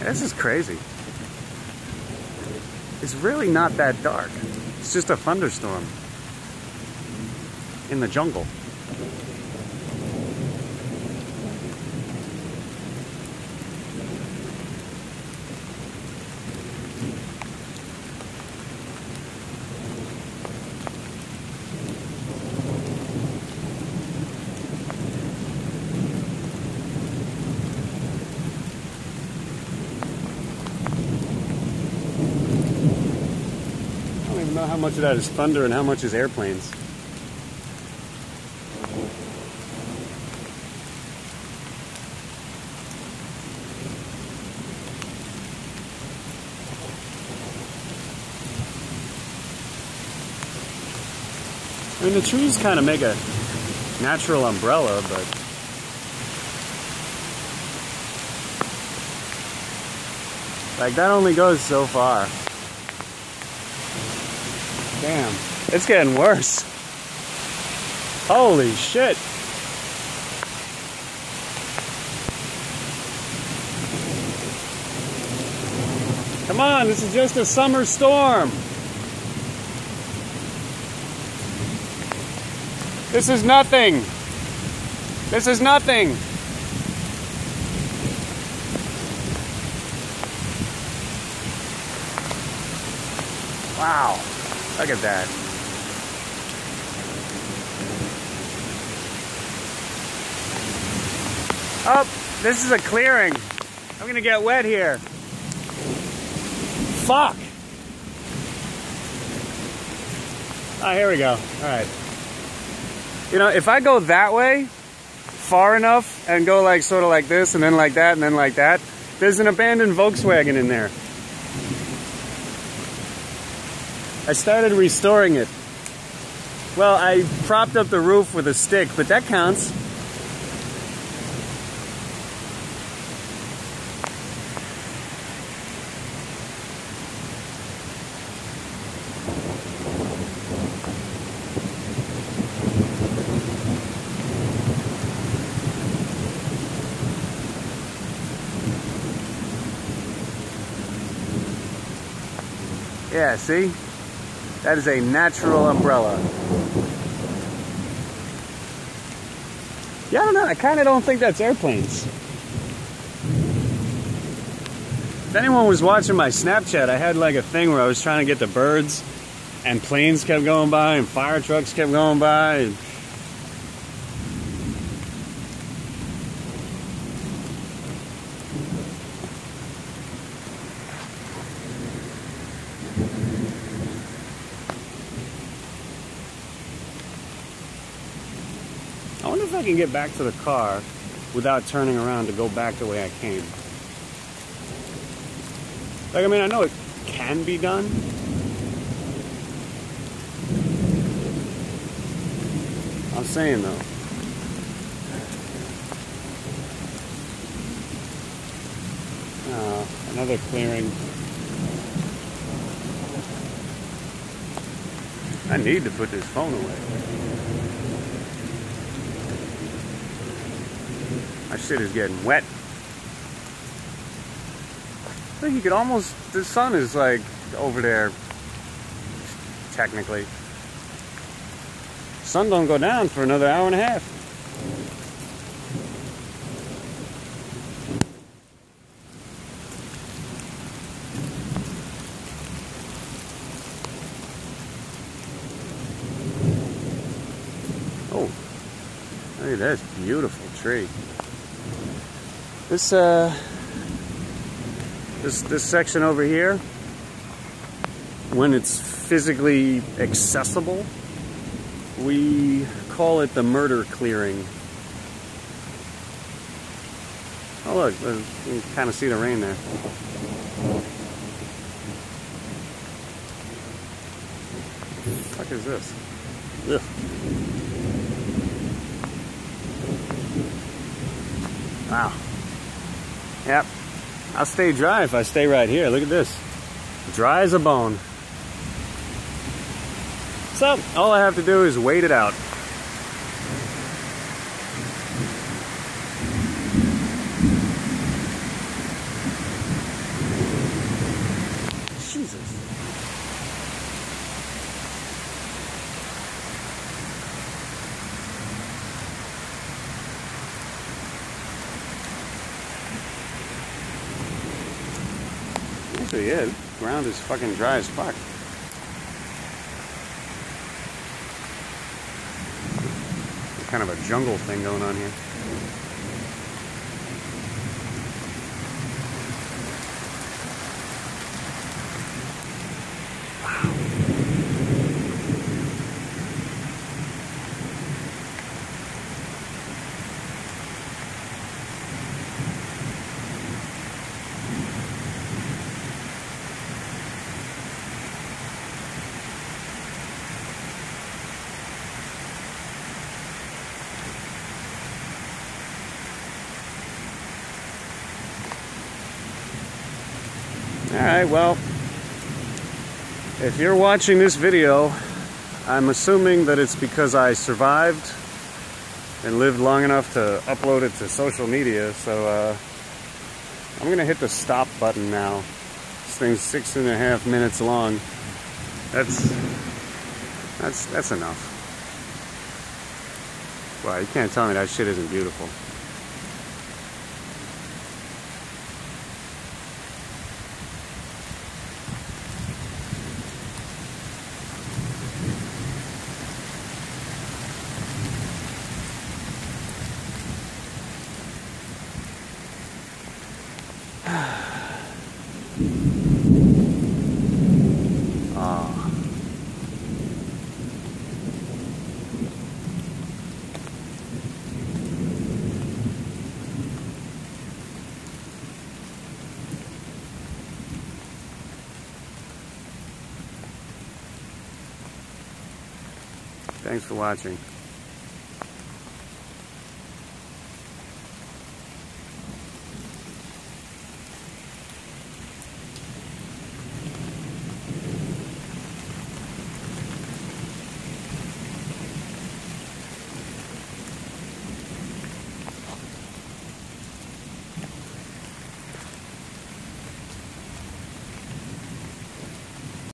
This is crazy. It's really not that dark. It's just a thunderstorm in the jungle. I don't even know how much of that is thunder and how much is airplanes. I mean, the trees kind of make a natural umbrella, but like that only goes so far. Damn, it's getting worse. Holy shit. Come on, this is just a summer storm. This is nothing. This is nothing. Wow. Look at that. Oh, this is a clearing. I'm gonna get wet here. Fuck. Oh, here we go. All right. You know, if I go that way far enough and go like sort of like this and then like that and then like that, there's an abandoned Volkswagen in there. I started restoring it. Well, I propped up the roof with a stick, but that counts. Yeah, see? That is a natural umbrella. Yeah, I don't know. I kind of don't think that's airplanes. If anyone was watching my Snapchat, I had like a thing where I was trying to get the birds, and planes kept going by, and fire trucks kept going by. And I wonder if I can get back to the car without turning around to go back the way I came. Like, I mean, I know it can be done. I'm saying though. Oh, another clearing. I need to put this phone away. My shit is getting wet. I think you could almost, the sun is like over there, technically. Sun don't go down for another hour and a half. Oh, look at this beautiful tree. This section over here, when it's physically accessible, we call it the murder clearing. Oh look, you can kind of see the rain there. What the fuck is this? Ugh. Wow. Yep. I'll stay dry if I stay right here. Look at this. Dry as a bone. So, all I have to do is wait it out. basically it. The ground is fucking dry as fuck. Kind of a jungle thing going on here. Alright, well, if you're watching this video, I'm assuming that it's because I survived and lived long enough to upload it to social media, so I'm gonna hit the stop button now. This thing's 6.5 minutes long. That's enough. Well, you can't tell me that shit isn't beautiful. Thanks for watching.